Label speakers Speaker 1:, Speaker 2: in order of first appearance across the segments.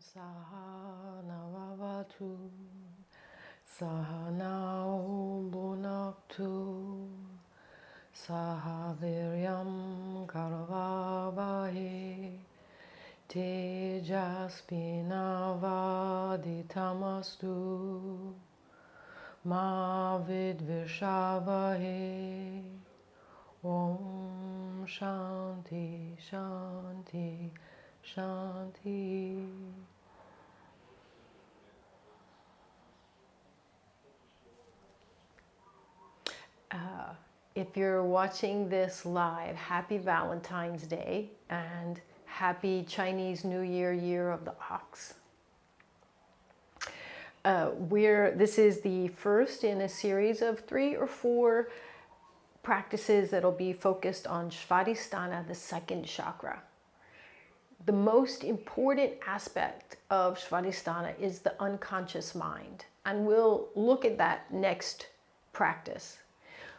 Speaker 1: Sahanavavatu Sahanau Bhunaktu Sahaviryam Karavavahe Tejaspinavaditamastu Ma Vidvishavahe. Om Shanti Shanti Shanti. If you're watching this live, happy Valentine's Day and happy Chinese New Year, Year of the Ox. This is the first in a series of 3 or 4 practices that'll be focused on Swadhisthana, the second chakra. The most important aspect of Swadhisthana is the unconscious mind, and we'll look at that next practice.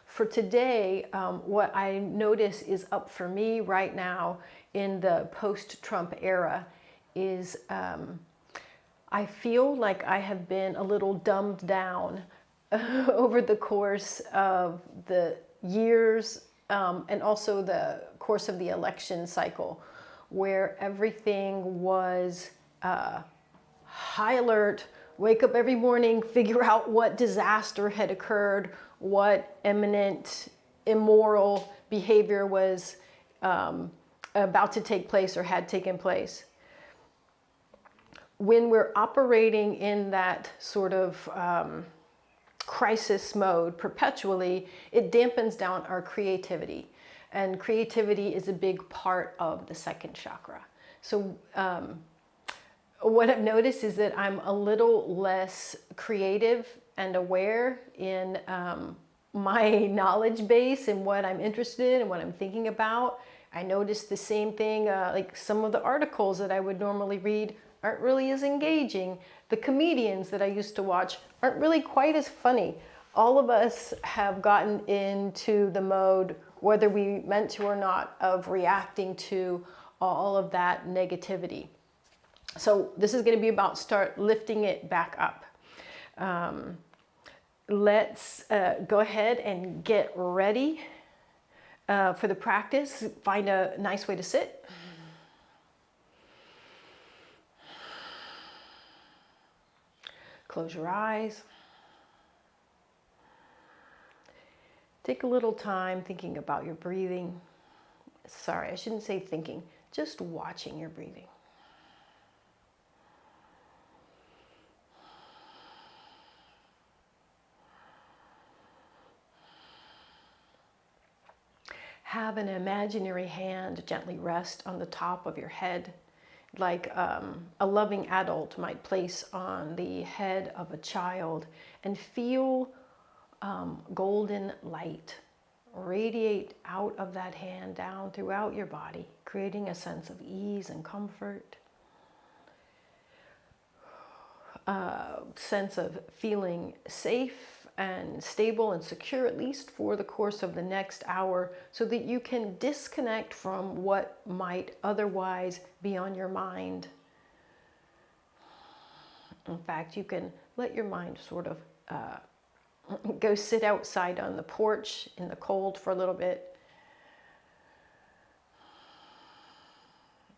Speaker 1: For today, what I notice is up for me right now in the post-Trump era is I feel like I have been a little dumbed down over the course of the years and also the course of the election cycle, where everything was high alert, wake up every morning, figure out what disaster had occurred, what imminent immoral behavior was about to take place or had taken place. When we're operating in that sort of crisis mode perpetually, it dampens down our creativity. And creativity is a big part of the second chakra. So what I've noticed is that I'm a little less creative and aware in my knowledge base and what I'm interested in and what I'm thinking about. I noticed the same thing, like some of the articles that I would normally read aren't really as engaging. The comedians that I used to watch aren't really quite as funny. All of us have gotten into the mode, whether we meant to or not, of reacting to all of that negativity. So this is going to be about start lifting it back up. Let's go ahead and get ready for the practice. Find a nice way to sit. Close your eyes. Take a little time thinking about your breathing. Sorry, I shouldn't say thinking, just watching your breathing. Have an imaginary hand gently rest on the top of your head, like a loving adult might place on the head of a child, and feel golden light radiate out of that hand down throughout your body, creating a sense of ease and comfort, a sense of feeling safe and stable and secure, at least for the course of the next hour, so that you can disconnect from what might otherwise be on your mind. In fact, you can let your mind sort of go sit outside on the porch in the cold for a little bit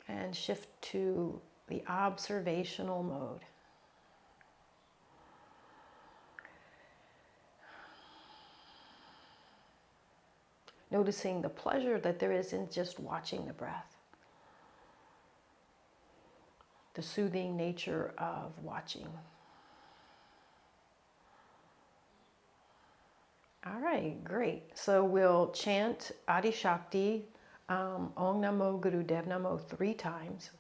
Speaker 1: and shift to the observational mode. Noticing the pleasure that there is in just watching the breath. The soothing nature of watching. All right, great. So we'll chant Adi Shakti, Om Namo Guru Dev Namo 3 times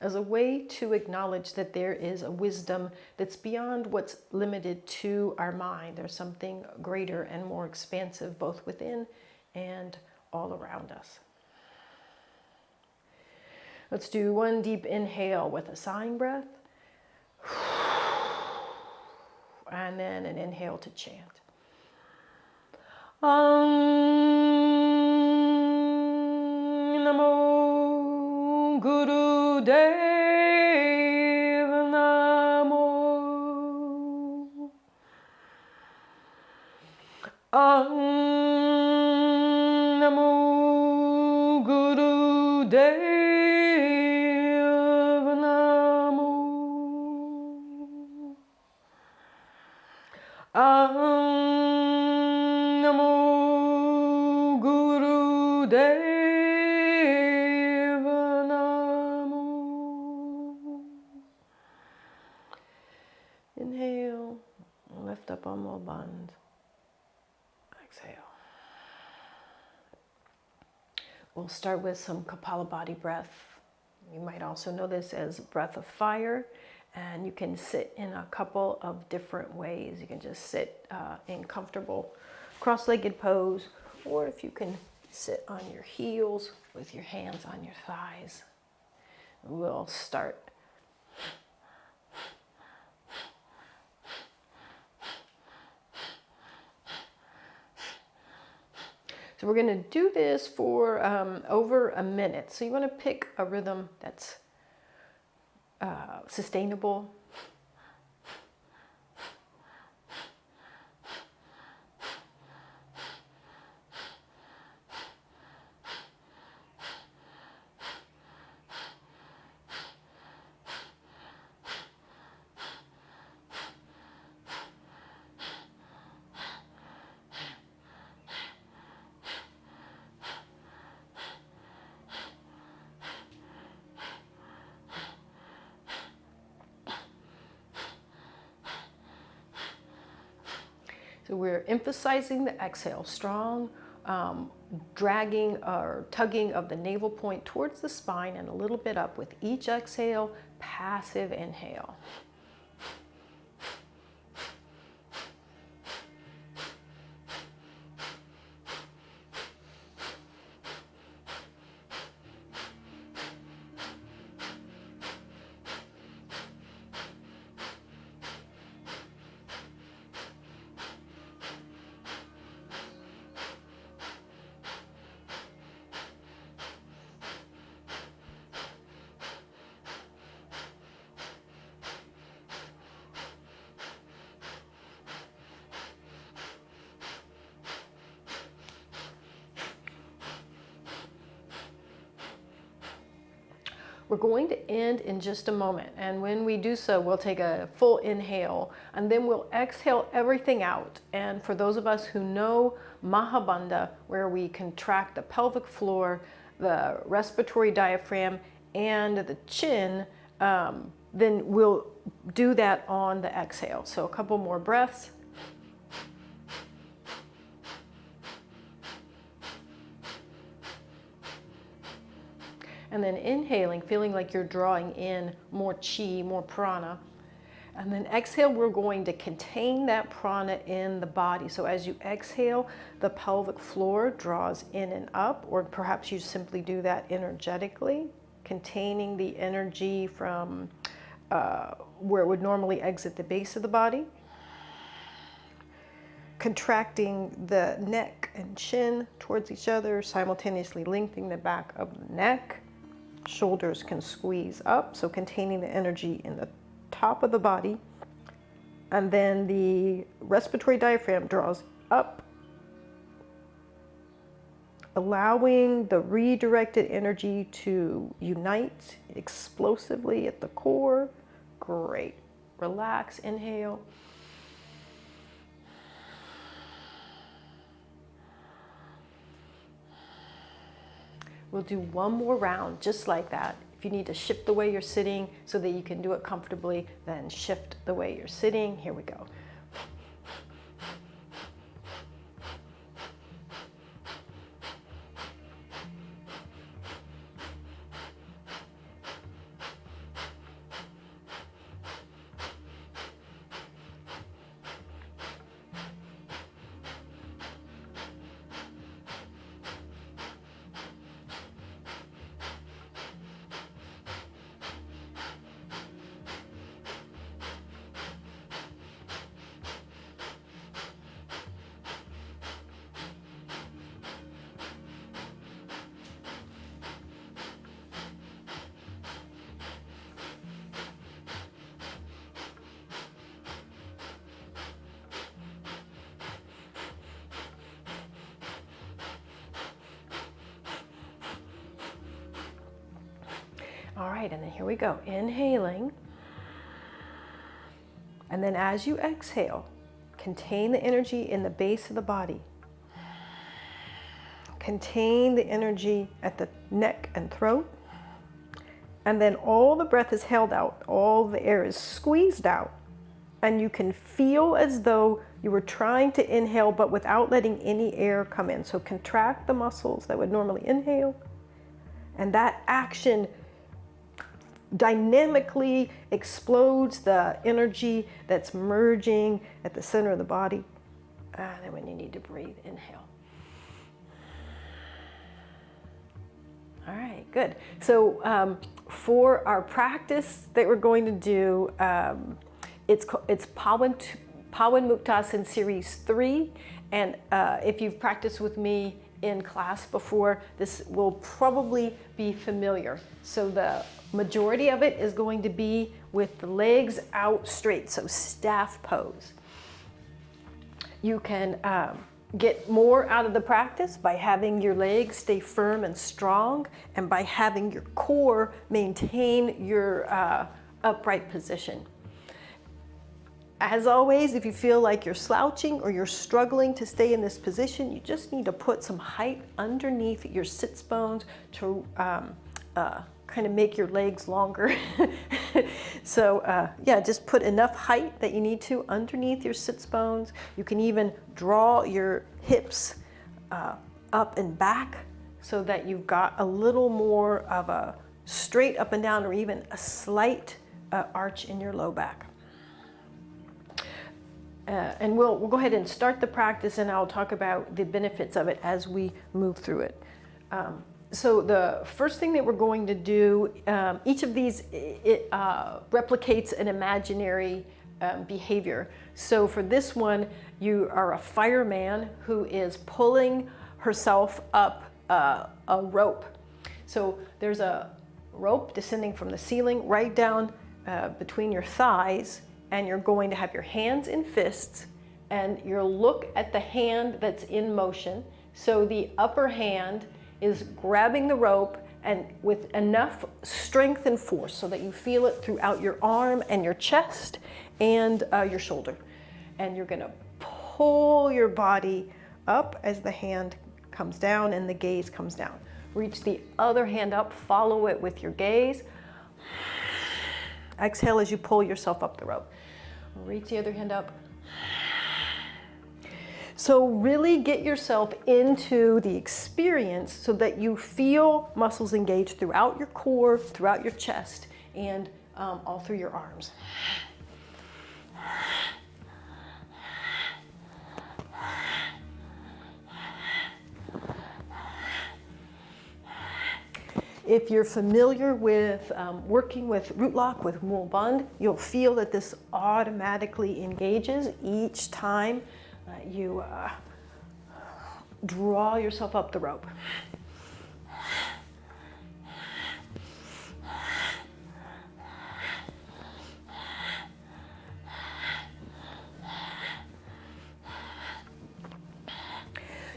Speaker 1: as a way to acknowledge that there is a wisdom that's beyond what's limited to our mind. There's something greater and more expansive both within and all around us. Let's do one deep inhale with a sighing breath. And then an inhale to chant. Namo Guru Dev Namo Guru Deva Namo. Namo Guru Deva Namo. Inhale, lift up on more buns. Exhale. We'll start with some Kapalabhati breath. You might also know this as breath of fire, and you can sit in a couple of different ways. You can just sit in comfortable cross-legged pose, or if you can sit on your heels with your hands on your thighs. We'll start. So we're going to do this for over a minute. So you want to pick a rhythm that's sustainable. So we're emphasizing the exhale, strong dragging or tugging of the navel point towards the spine and a little bit up with each exhale, passive inhale. We're going to end in just a moment, and when we do so, we'll take a full inhale, and then we'll exhale everything out. And for those of us who know Mahabandha, where we contract the pelvic floor, the respiratory diaphragm, and the chin, then we'll do that on the exhale. So a couple more breaths. And then inhaling, feeling like you're drawing in more chi, more prana. And then exhale, we're going to contain that prana in the body. So as you exhale, the pelvic floor draws in and up, or perhaps you simply do that energetically, containing the energy from where it would normally exit the base of the body. Contracting the neck and chin towards each other, simultaneously lengthening the back of the neck. Shoulders can squeeze up, so containing the energy in the top of the body. And then the respiratory diaphragm draws up, allowing the redirected energy to unite explosively at the core. Great. Relax, inhale. We'll do one more round just like that. If you need to shift the way you're sitting so that you can do it comfortably, then shift the way you're sitting. Here we go. All right, and then here we go. Inhaling. And then as you exhale, contain the energy in the base of the body. Contain the energy at the neck and throat. And then all the breath is held out. All the air is squeezed out. And you can feel as though you were trying to inhale, but without letting any air come in. So contract the muscles that would normally inhale. And that action dynamically explodes the energy that's merging at the center of the body. And then when you need to breathe, inhale. All right, good. So for our practice that we're going to do, it's Pawanmuktasana Series 3. And if you've practiced with me in class before, this will probably be familiar. So the majority of it is going to be with the legs out straight, so staff pose. You can get more out of the practice by having your legs stay firm and strong, and by having your core maintain your upright position. As always, if you feel like you're slouching or you're struggling to stay in this position, you just need to put some height underneath your sits bones to kind of make your legs longer. So yeah, just put enough height that you need to underneath your sits bones. You can even draw your hips up and back so that you've got a little more of a straight up and down, or even a slight arch in your low back. And we'll go ahead and start the practice, and I'll talk about the benefits of it as we move through it. So the first thing that we're going to do, each of these replicates an imaginary behavior. So for this one, you are a fireman who is pulling herself up a rope. So there's a rope descending from the ceiling right down between your thighs, and you're going to have your hands in fists, and you'll look at the hand that's in motion. So the upper hand is grabbing the rope, and with enough strength and force so that you feel it throughout your arm and your chest and your shoulder. And you're gonna pull your body up as the hand comes down and the gaze comes down. Reach the other hand up, follow it with your gaze. Exhale as you pull yourself up the rope. Reach the other hand up. So really get yourself into the experience so that you feel muscles engaged throughout your core, throughout your chest, and all through your arms. If you're familiar with working with root lock, with mul band, you'll feel that this automatically engages each time you draw yourself up the rope.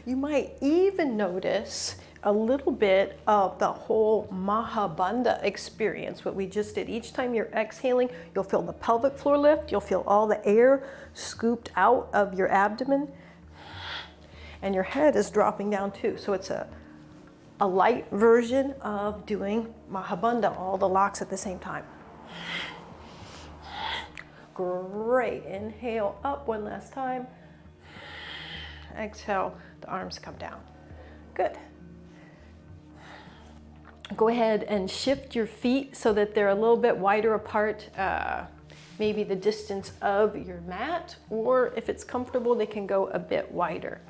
Speaker 1: You might even notice a little bit of the whole Mahabandha experience, what we just did. Each time you're exhaling, you'll feel the pelvic floor lift, you'll feel all the air scooped out of your abdomen, and your head is dropping down too. So it's a light version of doing Mahabandha, all the locks at the same time. Great, inhale up one last time. Exhale, the arms come down. Good. Go ahead and shift your feet so that they're a little bit wider apart, maybe the distance of your mat, or if it's comfortable, they can go a bit wider.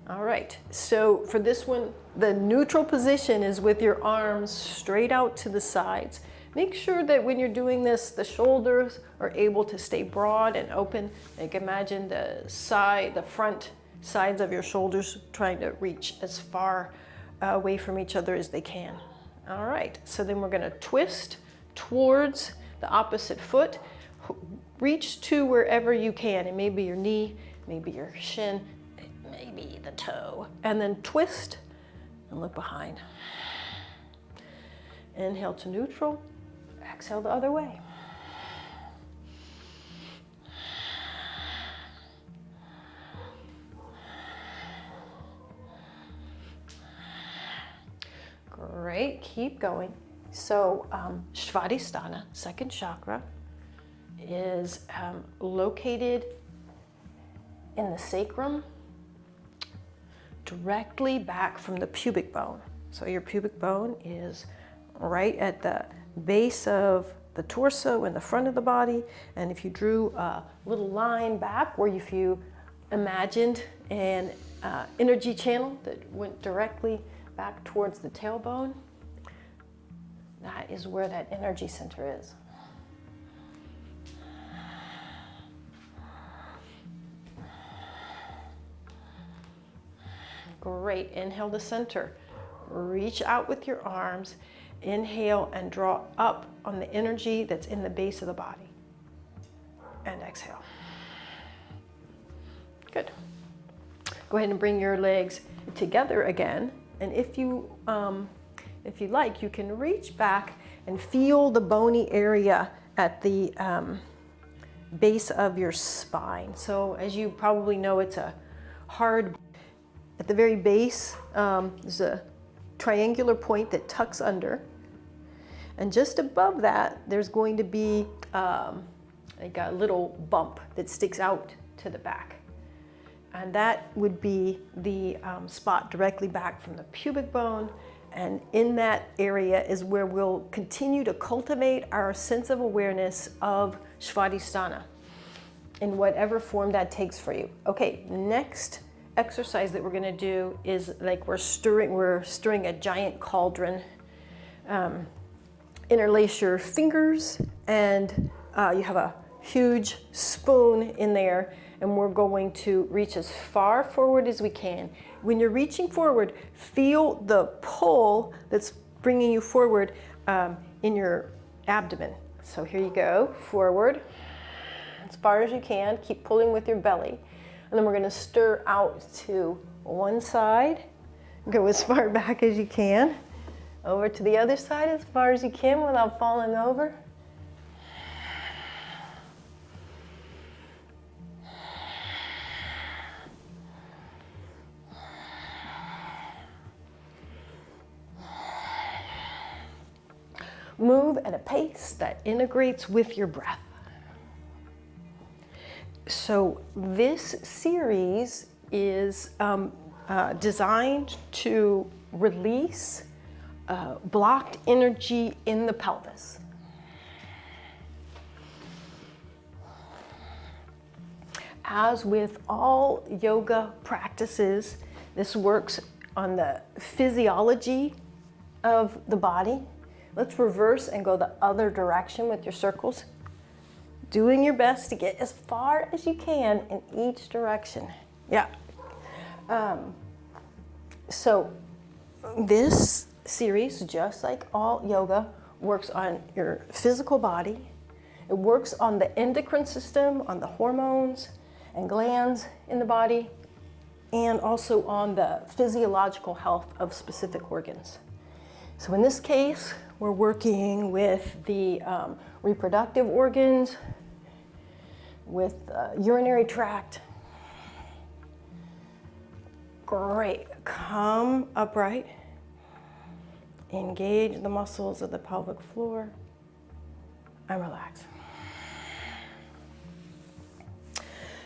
Speaker 1: All right, so for this one, the neutral position is with your arms straight out to the sides. Make sure that when you're doing this, the shoulders are able to stay broad and open. Like imagine the front sides of your shoulders trying to reach as far away from each other as they can. All right, so then we're gonna twist towards the opposite foot. Reach to wherever you can. It may be your knee, maybe your shin, maybe the toe. And then twist and look behind. Inhale to neutral, exhale the other way. Great, keep going. So Swadhisthana, second chakra, is located in the sacrum, directly back from the pubic bone. So your pubic bone is right at the base of the torso in the front of the body. And if you drew a little line back, where if you imagined an energy channel that went directly back towards the tailbone, that is where that energy center is. Great, inhale to center. Reach out with your arms. Inhale and draw up on the energy that's in the base of the body. And exhale. Good. Go ahead and bring your legs together again. And if you like, you can reach back and feel the bony area at the base of your spine. So as you probably know, it's a hard, at the very base, there's a triangular point that tucks under. And just above that, there's going to be like a little bump that sticks out to the back. And that would be the spot directly back from the pubic bone. And in that area is where we'll continue to cultivate our sense of awareness of Swadhisthana in whatever form that takes for you. Okay, next exercise that we're going to do is like we're stirring a giant cauldron. Interlace your fingers, and you have a huge spoon in there, and we're going to reach as far forward as we can. When you're reaching forward, feel the pull that's bringing you forward in your abdomen. So here you go, forward as far as you can. Keep pulling with your belly. And then we're going to stir out to one side. Go as far back as you can. Over to the other side as far as you can without falling over. Move at a pace that integrates with your breath. So this series is designed to release blocked energy in the pelvis. As with all yoga practices, this works on the physiology of the body. Let's reverse and go the other direction with your circles. Doing your best to get as far as you can in each direction. Yeah. So this series, just like all yoga, works on your physical body. It works on the endocrine system, on the hormones and glands in the body, and also on the physiological health of specific organs. So in this case, we're working with the reproductive organs, with urinary tract. Great. Come upright. Engage the muscles of the pelvic floor and relax.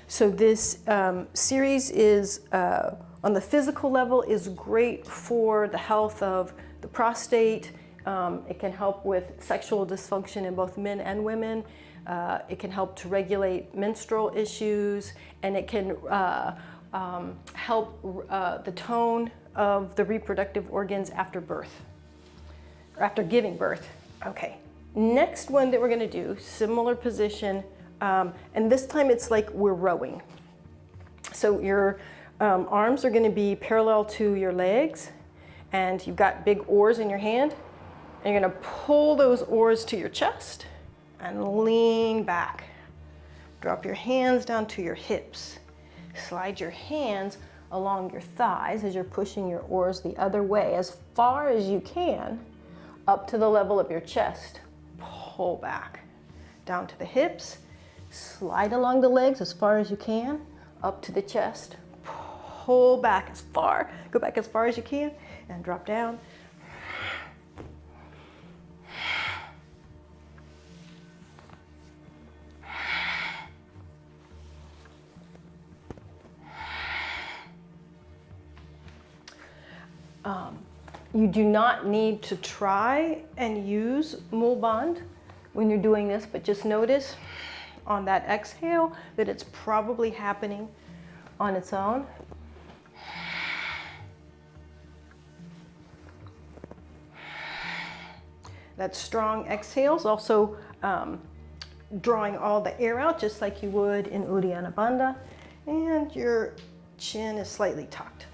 Speaker 1: So this series is, on the physical level, is great for the health of the prostate. It can help with sexual dysfunction in both men and women. It can help to regulate menstrual issues, and it can help the tone of the reproductive organs after birth, or after giving birth. Okay, next one that we're going to do, similar position, and this time it's like we're rowing. So your arms are going to be parallel to your legs, and you've got big oars in your hand, and you're going to pull those oars to your chest and lean back. Drop your hands down to your hips. Slide your hands along your thighs as you're pushing your oars the other way as far as you can, up to the level of your chest. Pull back. Down to the hips. Slide along the legs as far as you can. Up to the chest. Pull back as far. Go back as far as you can. And drop down. You do not need to try and use mul bandh when you're doing this, but just notice on that exhale that it's probably happening on its own. That strong exhale is also drawing all the air out just like you would in Uddiyana Bandha, and your chin is slightly tucked.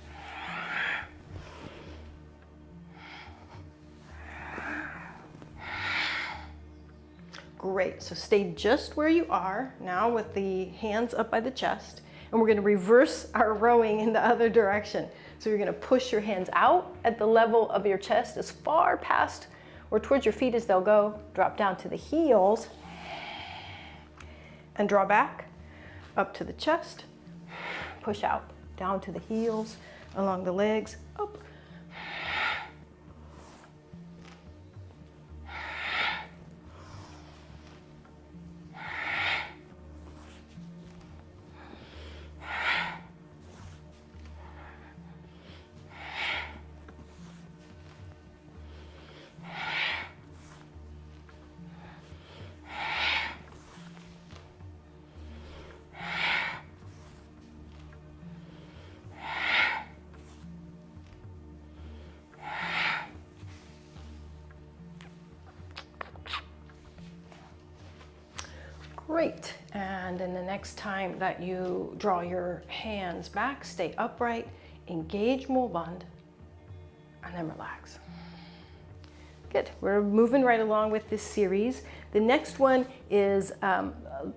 Speaker 1: Great, so stay just where you are now with the hands up by the chest, and we're going to reverse our rowing in the other direction. So you're going to push your hands out at the level of your chest as far past or towards your feet as they'll go. Drop down to the heels and draw back up to the chest. Push out, down to the heels, along the legs, up. Great, and then the next time that you draw your hands back, stay upright, engage mul bandh, and then relax. Good, we're moving right along with this series. The next one is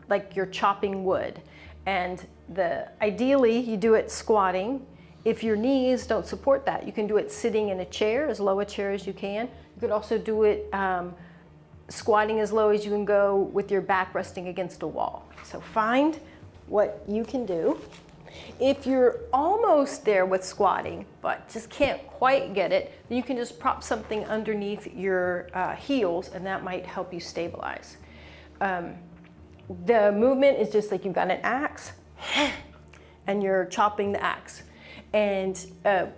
Speaker 1: like you're chopping wood, and ideally you do it squatting. If your knees don't support that, you can do it sitting in a chair, as low a chair as you can. You could also do it squatting as low as you can go with your back resting against a wall. So find what you can do. If you're almost there with squatting, but just can't quite get it, then you can just prop something underneath your heels, and that might help you stabilize. The movement is just like you've got an axe, and you're chopping the axe. And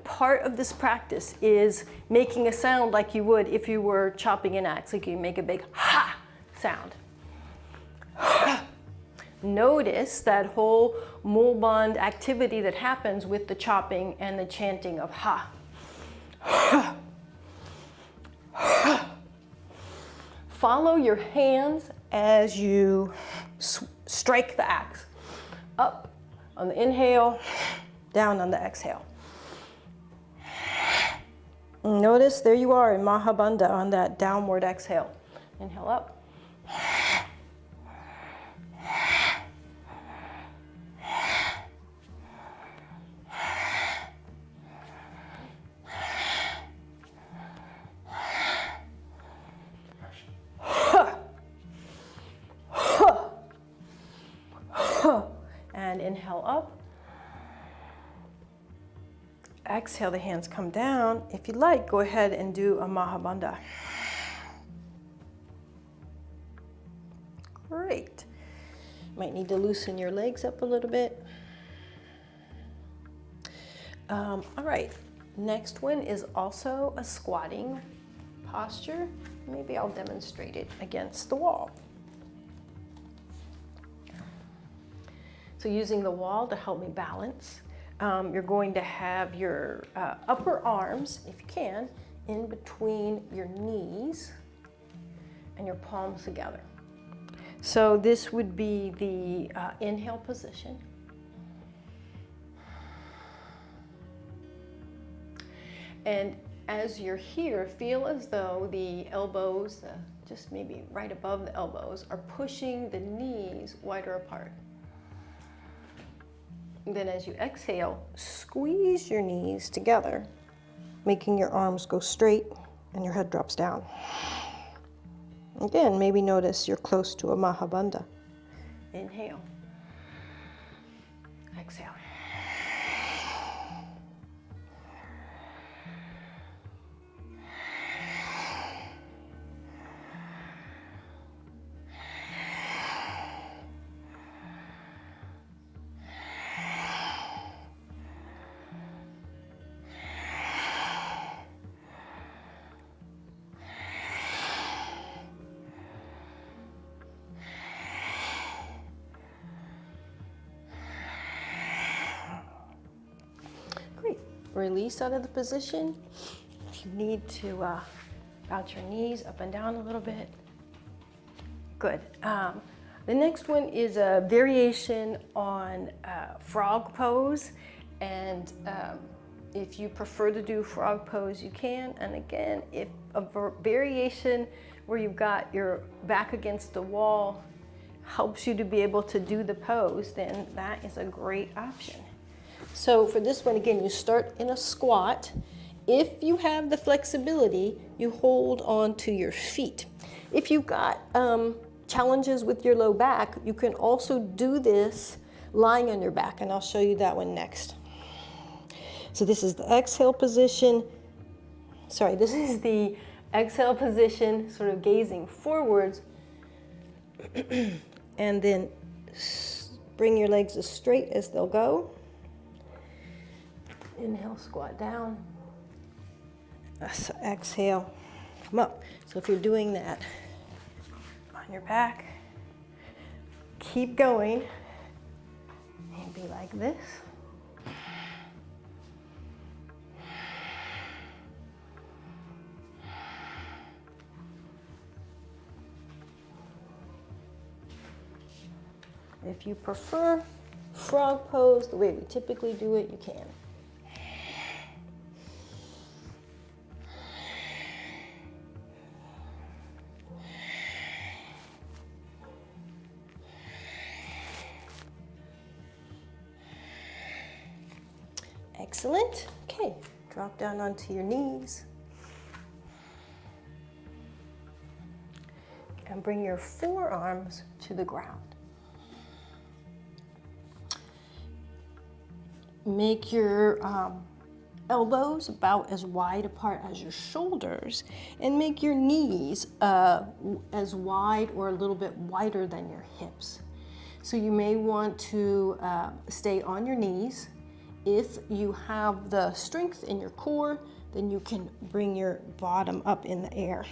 Speaker 1: part of this practice is making a sound like you would if you were chopping an axe, like you make a big ha sound. Notice that whole mul bandh activity that happens with the chopping and the chanting of ha. Follow your hands as you strike the axe. Up on the inhale, down on the exhale. Notice there you are in Mahabandha on that downward exhale. Inhale up. And inhale up. Exhale, the hands come down. If you like, go ahead and do a Mahabandha. Great. Might need to loosen your legs up a little bit. All right, next one is also a squatting posture. Maybe I'll demonstrate it against the wall. So using the wall to help me balance. You're going to have your upper arms, if you can, in between your knees and your palms together. So this would be the inhale position. And as you're here, feel as though the elbows, just maybe right above the elbows, are pushing the knees wider apart. Then as you exhale, squeeze your knees together, making your arms go straight.
Speaker 2: and your head drops down. Again, maybe notice you're close to a Mahabandha.
Speaker 1: Inhale. Exhale. Great. Release out of the position. If you need to bounce your knees up and down a little bit. Good. The next one is a variation on frog pose. And if you prefer to do frog pose, you can. And again, if a variation where you've got your back against the wall helps you to be able to do the pose, then that is a great option. So for this one, again, you start in a squat. If you have the flexibility, you hold on to your feet. If you've got challenges with your low back, you can also do this lying on your back, and I'll show you that one next. So this is the exhale position. Sorry, this is the exhale position, sort of gazing forwards. And then bring your legs as straight as they'll go. Inhale, squat down. So exhale, come up. So if you're doing that on your back, keep going and be like this. If you prefer frog pose, the way we typically do it, you can. Excellent. Okay, drop down onto your knees. And bring your forearms to the ground. Make your elbows about as wide apart as your shoulders, and make your knees as wide or a little bit wider than your hips. So you may want to stay on your knees. If you have the strength in your core, then you can bring your bottom up in the air.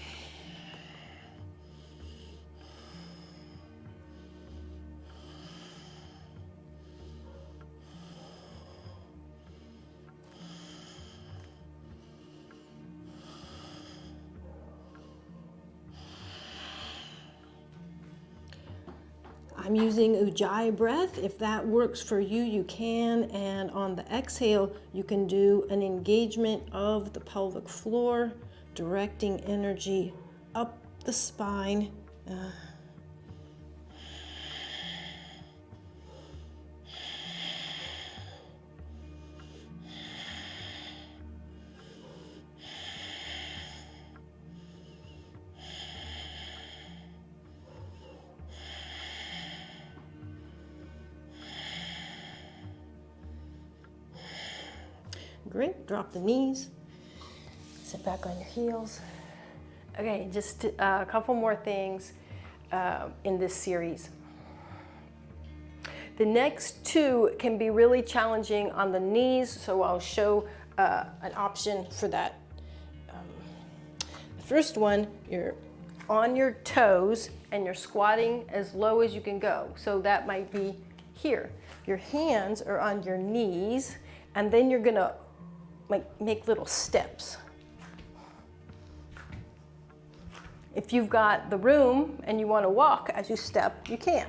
Speaker 1: I'm using Ujjayi breath. If that works for you, you can. And on the exhale, you can do an engagement of the pelvic floor, directing energy up the spine. Great, drop the knees, sit back on your heels. Okay, just a couple more things in this series. The next two can be really challenging on the knees, so I'll show an option for that. The first one, you're on your toes and you're squatting as low as you can go. So that might be here. Your hands are on your knees, and then you're gonna make little steps. If you've got the room and you want to walk as you step, you can.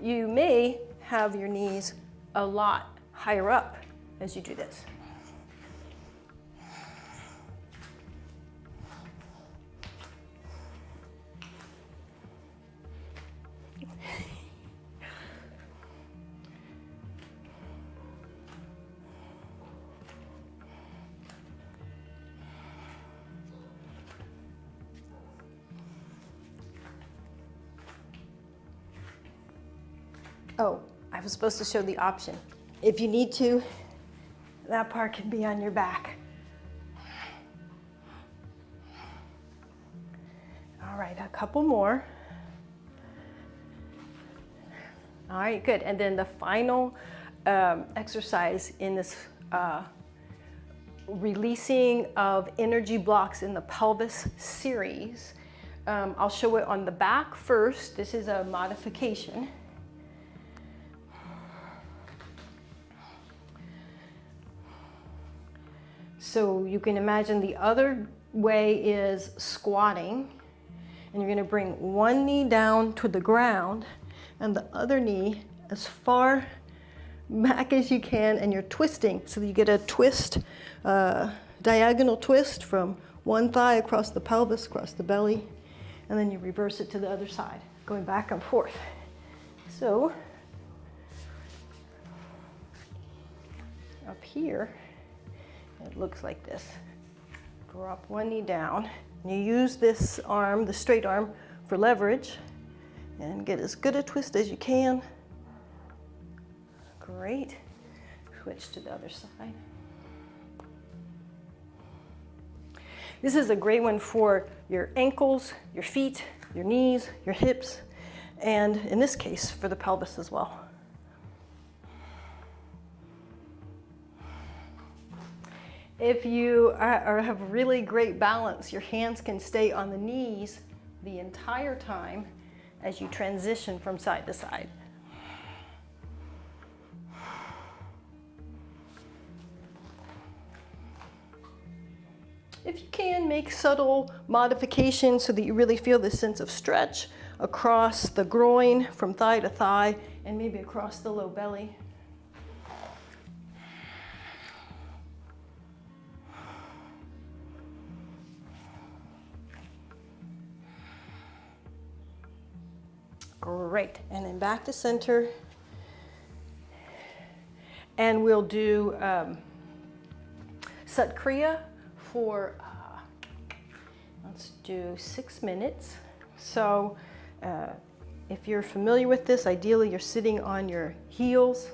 Speaker 1: You may have your knees a lot higher up as you do this. Oh, I was supposed to show the option. If you need to, that part can be on your back. All right, a couple more. All right, good. And then the final exercise in this releasing of energy blocks in the pelvis series. I'll show it on the back first. This is a modification. So you can imagine the other way is squatting, and you're going to bring one knee down to the ground and the other knee as far back as you can, and you're twisting. So you get a twist, diagonal twist from one thigh across the pelvis, across the belly, and then you reverse it to the other side, going back and forth. So up here, it looks like this. Drop one knee down, and you use this arm, the straight arm, for leverage, and get as good a twist as you can. Great. Switch to the other side. This is a great one for your ankles, your feet, your knees, your hips, and in this case, for the pelvis as well. If you have really great balance, your hands can stay on the knees the entire time as you transition from side to side. If you can, make subtle modifications so that you really feel this sense of stretch across the groin from thigh to thigh and maybe across the low belly. Great, and then back to center. And we'll do Sat Kriya for, let's do 6 minutes. So if you're familiar with this, ideally you're sitting on your heels.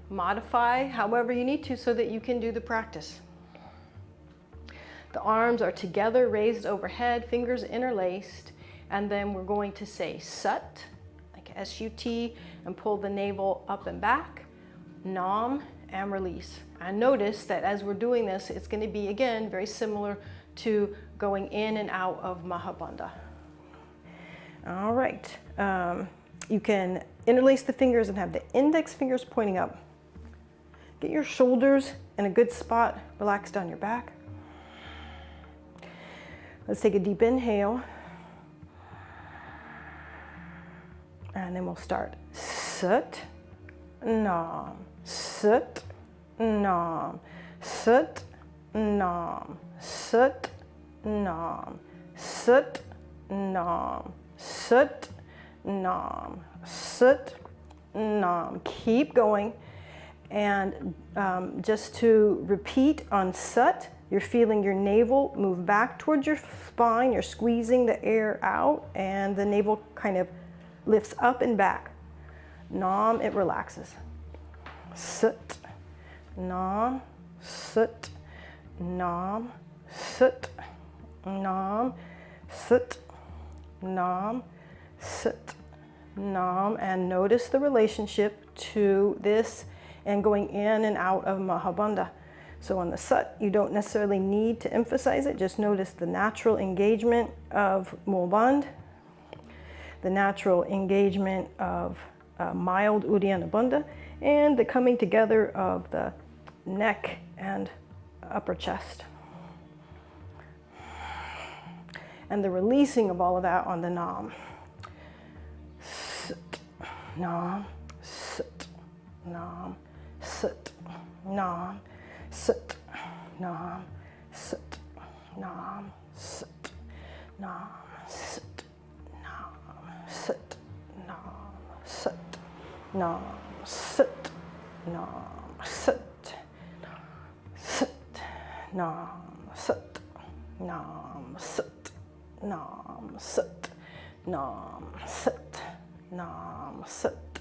Speaker 1: Modify however you need to so that you can do the practice. The arms are together, raised overhead, fingers interlaced. And then we're going to say Sat, like S-U-T, and pull the navel up and back, Nam, and release. And notice that as we're doing this, it's going to be, again, very similar to going in and out of Mahabandha. All right. You can interlace the fingers and have the index fingers pointing up. Get your shoulders in a good spot. Relax down your back. Let's take a deep inhale. And then we'll start. Sat, Nam, Sat, Nam, Sat, Nam, Sat, Nam, Sat, Nam, Sat, Nam, Sat, Nam. Keep going. And just to repeat on Sat, you're feeling your navel move back towards your spine. You're squeezing the air out, and the navel kind of lifts up and back. Nam, it relaxes. Sat, Nam, Sat, Nam, Sat, Nam, Sat, Nam, Sat, Nam, and notice the relationship to this and going in and out of Mahabandha. So on the Sat, you don't necessarily need to emphasize it, just notice the natural engagement of Mulbandh, the natural engagement of mild Uddiyana Bandha, and the coming together of the neck and upper chest. And the releasing of all of that on the Nam. Sit, Nam, Sit, Nam, Sit, Nam, Sit, Nam, Sit, Nam, Sit, Nam, Sit. Sit, Nam, Sit, Nam, Sit, Nam, Sit, Sit, Nam, Sit, Nam, Sit, Nam, Sit, Nam, Sit, Nam, Sit,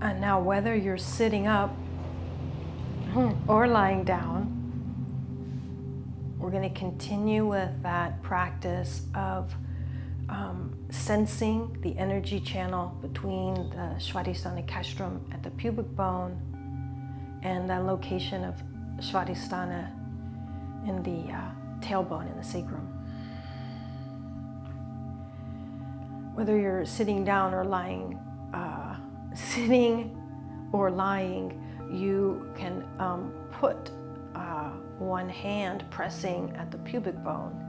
Speaker 2: And now whether you're sitting up or lying down, we're going to continue with that practice of sensing the energy channel between the Swadhisthana castrum at the pubic bone and the location of Swadhisthana in the tailbone in the sacrum. Whether you're sitting down or lying, you can put one hand pressing at the pubic bone.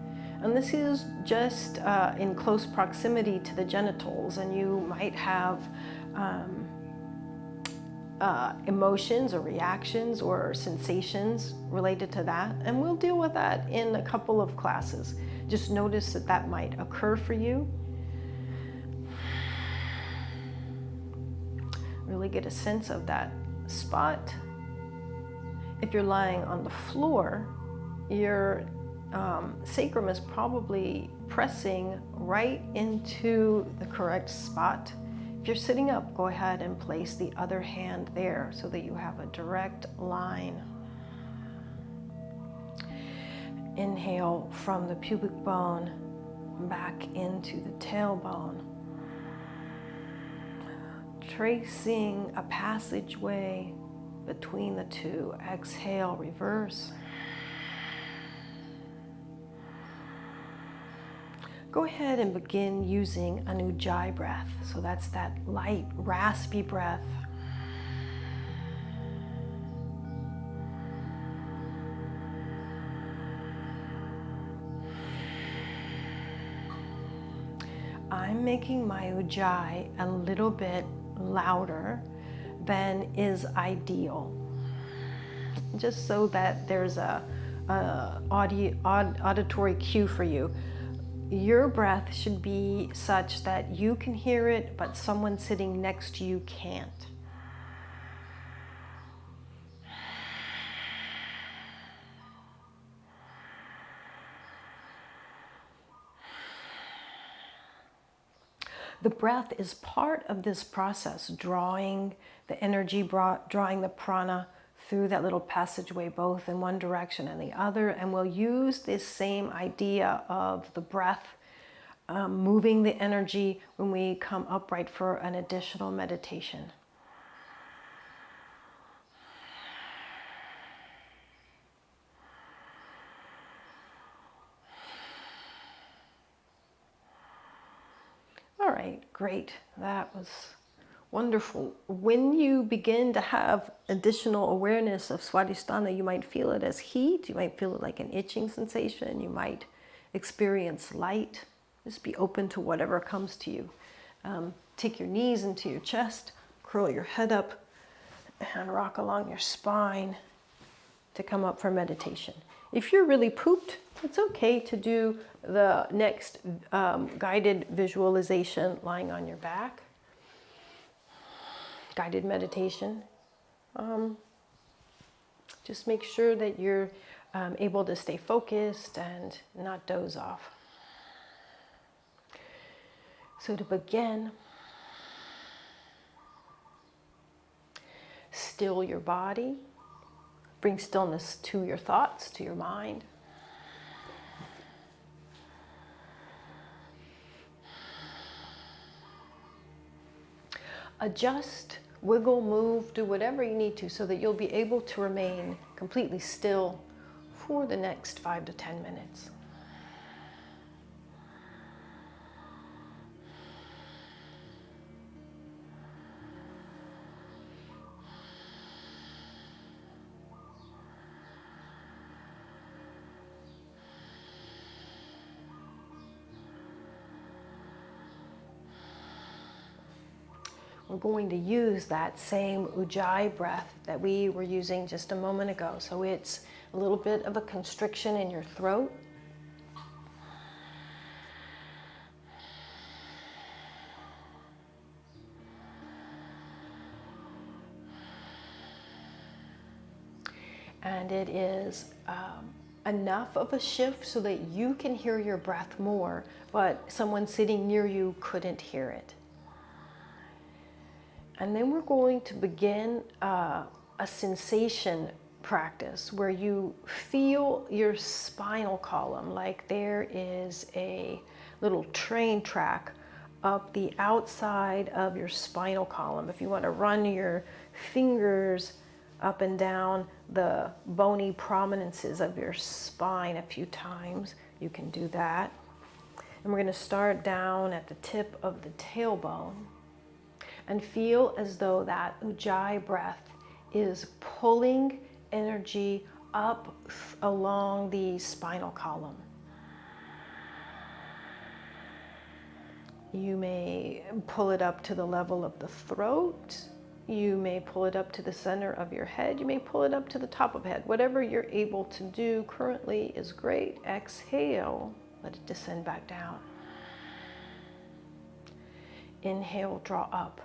Speaker 2: And this is just in close proximity to the genitals, and you might have emotions or reactions or sensations related to that. And we'll deal with that in a couple of classes. Just notice that that might occur for you. Really get a sense of that spot. If you're lying on the floor, your sacrum is probably pressing right into the correct spot. If you're sitting up, go ahead and place the other hand there so that you have a direct line. Inhale from the pubic bone back into the tailbone, tracing a passageway between the two. Exhale, reverse. Go ahead and begin using an ujjayi breath. So that's that light, raspy breath. I'm making my ujjayi a little bit louder than is ideal, just so that there's a auditory cue for you. Your breath should be such that you can hear it, but someone sitting next to you can't. The breath is part of this process, drawing the energy, drawing the prana through that little passageway, both in one direction and the other. And we'll use this same idea of the breath moving the energy when we come upright for an additional meditation. All right, great. That was wonderful. When you begin to have additional awareness of Swadhisthana, you might feel it as heat, you might feel it like an itching sensation, you might experience light. Just be open to whatever comes to you. Take your knees into your chest, curl your head up, and rock along your spine to come up for meditation. If you're really pooped, it's okay to do the next guided visualization lying on your back. Guided meditation. Just make sure that you're able to stay focused and not doze off. So to begin, still your body. Bring stillness to your thoughts, to your mind. Adjust, wiggle, move, do whatever you need to so that you'll be able to remain completely still for the next 5 to 10 minutes. We're going to use that same ujjayi breath that we were using just a moment ago. So it's a little bit of a constriction in your throat. And it is enough of a shift so that you can hear your breath more, but someone sitting near you couldn't hear it.
Speaker 1: And then we're going to begin a sensation practice where you feel your spinal column like there is a little train track up the outside of your spinal column. If you want to run your fingers up and down the bony prominences of your spine a few times, you can do that. And we're going to start down at the tip of the tailbone and feel as though that Ujjayi breath is pulling energy up along the spinal column. You may pull it up to the level of the throat. You may pull it up to the center of your head. You may pull it up to the top of the head. Whatever you're able to do currently is great. Exhale, let it descend back down. Inhale, draw up.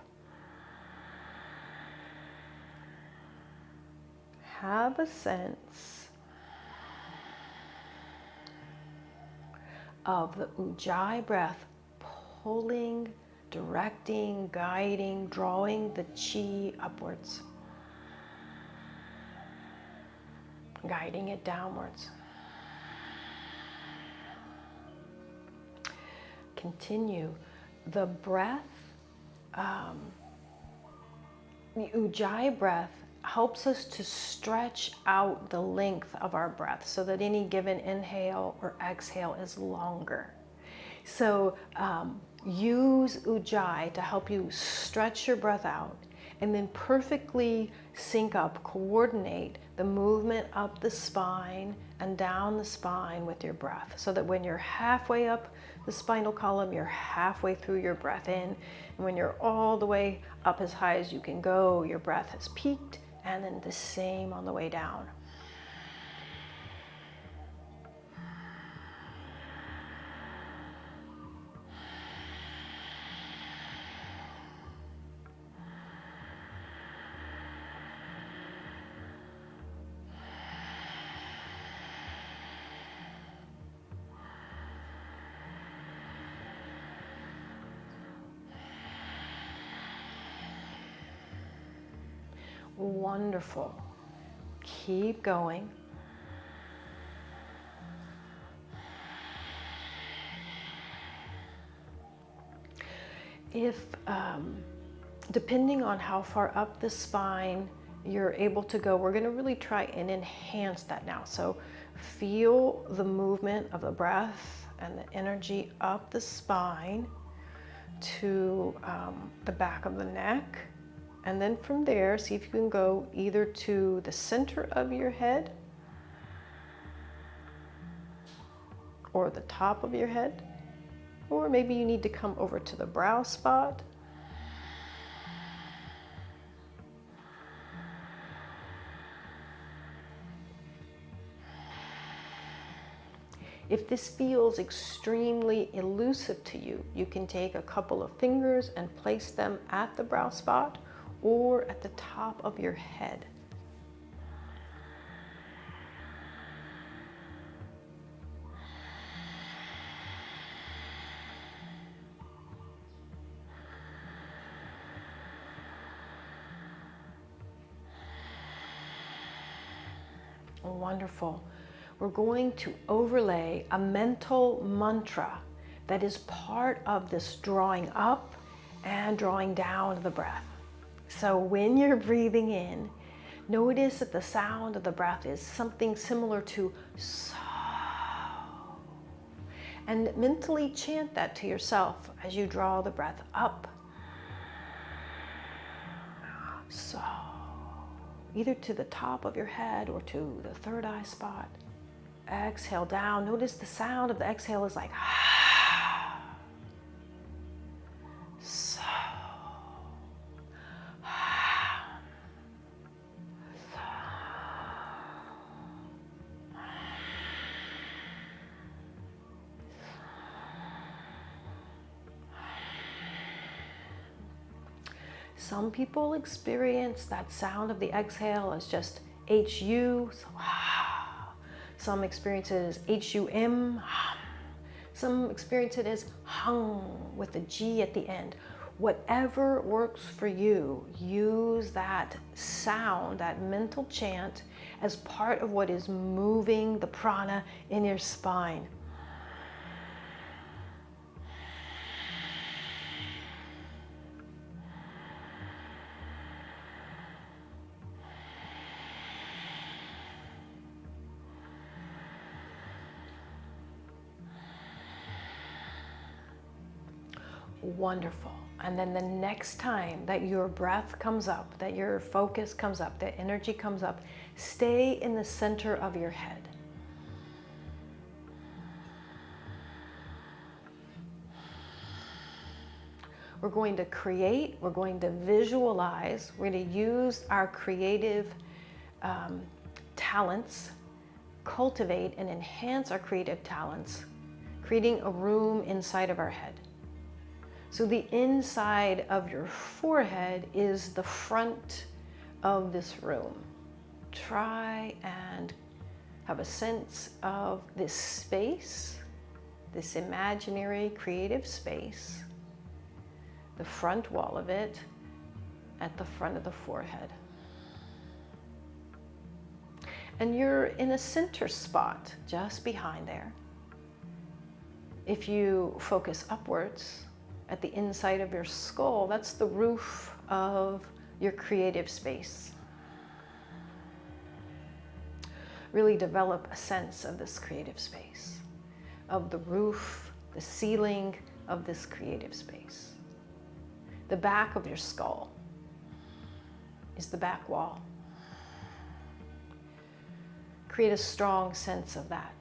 Speaker 1: Have a sense of the Ujjayi breath pulling, directing, guiding, drawing the chi upwards, guiding it downwards. Continue. The breath, the Ujjayi breath helps us to stretch out the length of our breath so that any given inhale or exhale is longer. So use Ujjayi to help you stretch your breath out and then perfectly sync up, coordinate the movement up the spine and down the spine with your breath, so that when you're halfway up the spinal column, you're halfway through your breath in, and when you're all the way up as high as you can go, your breath has peaked, and then the same on the way down. Wonderful. Keep going. If, depending on how far up the spine you're able to go, we're going to really try and enhance that now. So feel the movement of the breath and the energy up the spine to the back of the neck. And then from there, see if you can go either to the center of your head or the top of your head, or maybe you need to come over to the brow spot. If this feels extremely elusive to you, you can take a couple of fingers and place them at the brow spot or at the top of your head. Wonderful. We're going to overlay a mental mantra that is part of this drawing up and drawing down of the breath. So when you're breathing in, notice that the sound of the breath is something similar to so. And mentally chant that to yourself as you draw the breath up. So. Either to the top of your head or to the third eye spot. Exhale down. Notice the sound of the exhale is like so. Some people experience that sound of the exhale as just HU, so, some experience it as HUM, some experience it as hung with the G at the end. Whatever works for you, use that sound, that mental chant, as part of what is moving the prana in your spine. Wonderful. And then the next time that your breath comes up, that your focus comes up, that energy comes up, stay in the center of your head. We're going to create, we're going to visualize, we're going to use our creative talents, cultivate and enhance our creative talents, creating a room inside of our head. So the inside of your forehead is the front of this room. Try and have a sense of this space, this imaginary creative space, the front wall of it at the front of the forehead. And you're in a center spot just behind there. If you focus upwards, at the inside of your skull, that's the roof of your creative space. Really develop a sense of this creative space, of the roof, the ceiling of this creative space. The back of your skull is the back wall. Create a strong sense of that.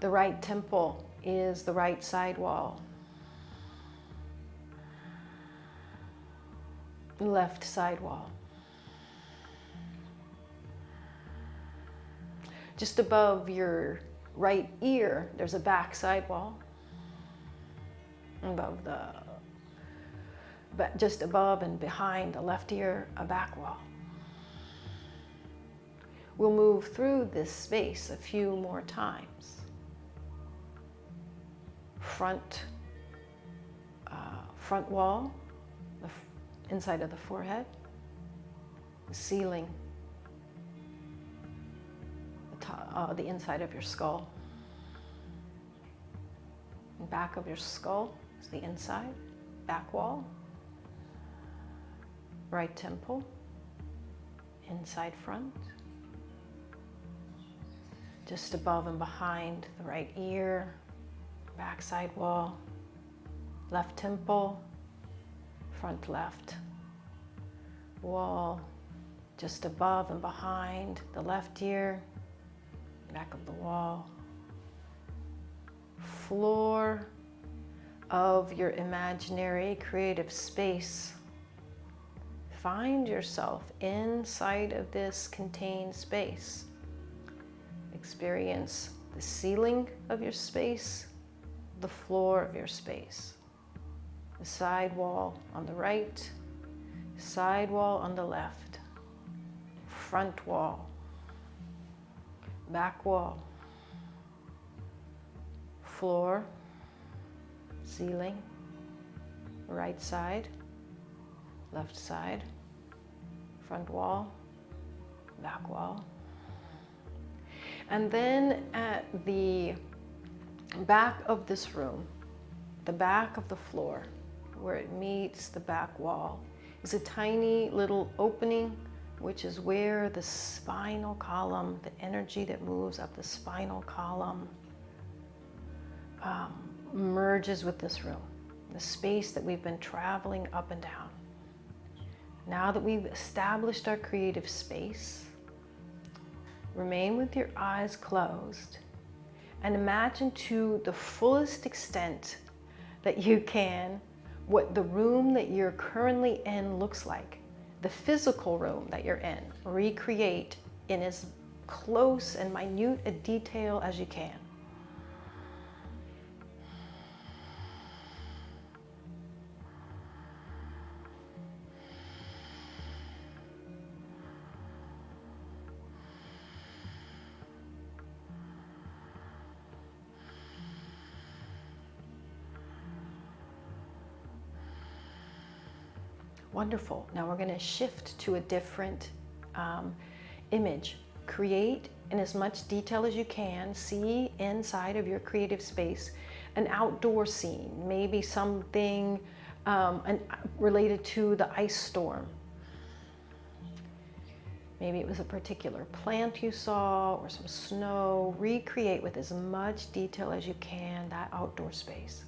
Speaker 1: The right temple is the right side wall. Left side wall. Just above your right ear, there's a back side wall. Just above and behind the left ear, a back wall. We'll move through this space a few more times. Front wall, the inside of the forehead, the ceiling, the inside of your skull. And back of your skull is the inside, back wall, right temple, inside front. Just above and behind the right ear, back side wall, left temple, front left wall, just above and behind the left ear, back of the wall, floor of your imaginary creative space. Find yourself inside of this contained space. Experience the ceiling of your space, the floor of your space, the side wall on the right, side wall on the left, front wall, back wall, floor, ceiling, right side, left side, front wall, back wall. And then at the back of this room, the back of the floor, where it meets the back wall, is a tiny little opening, which is where the spinal column, the energy that moves up the spinal column, merges with this room, the space that we've been traveling up and down. Now that we've established our creative space, remain with your eyes closed and imagine to the fullest extent that you can what the room that you're currently in looks like, the physical room that you're in. Recreate in as close and minute a detail as you can. Wonderful. Now we're going to shift to a different image. Create in as much detail as you can. See inside of your creative space an outdoor scene, maybe something related to the ice storm. Maybe it was a particular plant you saw or some snow. Recreate with as much detail as you can that outdoor space.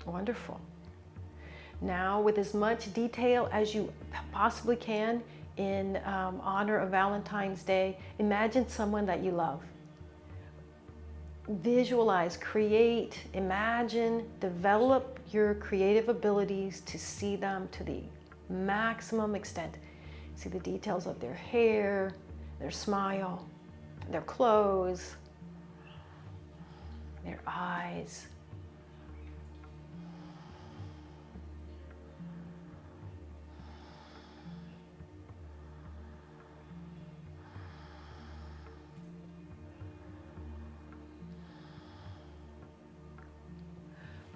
Speaker 1: Wonderful. Now, with as much detail as you possibly can, in honor of Valentine's Day, imagine someone that you love. Visualize, create, imagine, develop your creative abilities to see them to the maximum extent. See the details of their hair, their smile, their clothes, their eyes.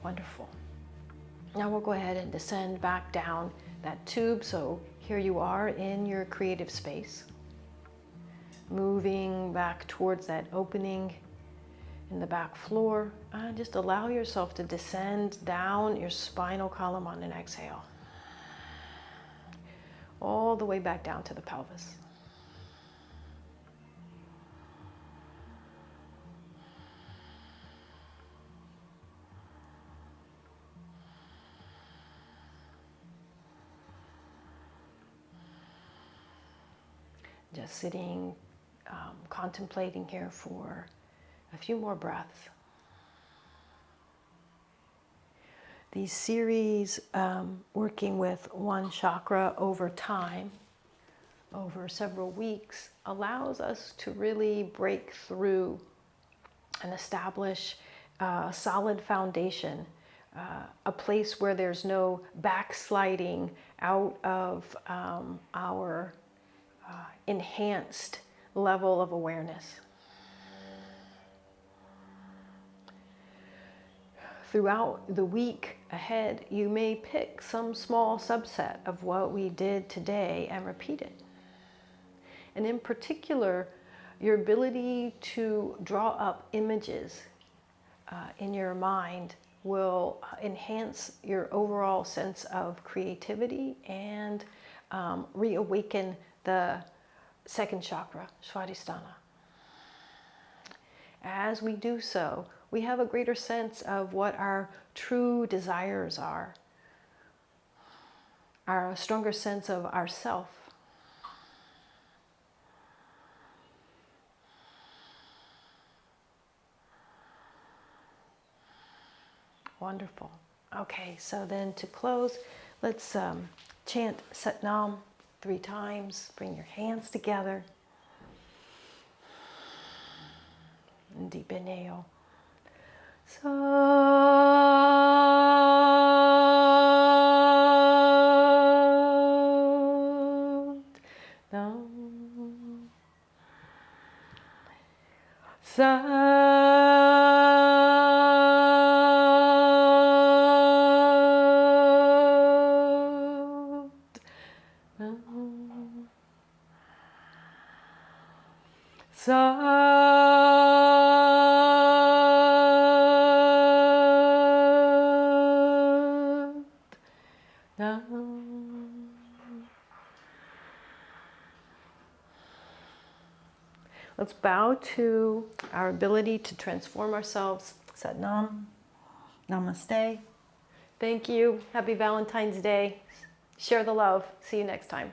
Speaker 1: Wonderful. Now we'll go ahead and descend back down that tube. So here you are in your creative space, moving back towards that opening in the back floor. Just allow yourself to descend down your spinal column on an exhale, all the way back down to the pelvis. Just sitting, contemplating here for a few more breaths. These series, working with one chakra over time, over several weeks, allows us to really break through and establish a solid foundation, a place where there's no backsliding out of our enhanced level of awareness. Throughout the week ahead, you may pick some small subset of what we did today and repeat it. And in particular, your ability to draw up images in your mind will enhance your overall sense of creativity and reawaken the second chakra, Swadhisthana. As we do so, we have a greater sense of what our true desires are, a stronger sense of ourself. Wonderful. Okay, so then to close, let's chant Sat Nam 3 times. Bring your hands together. And deep inhale. Sat Nam. Sat Nam. Let's bow to our ability to transform ourselves. Sat Nam. Namaste. Thank you. Happy Valentine's Day. Share the love. See you next time.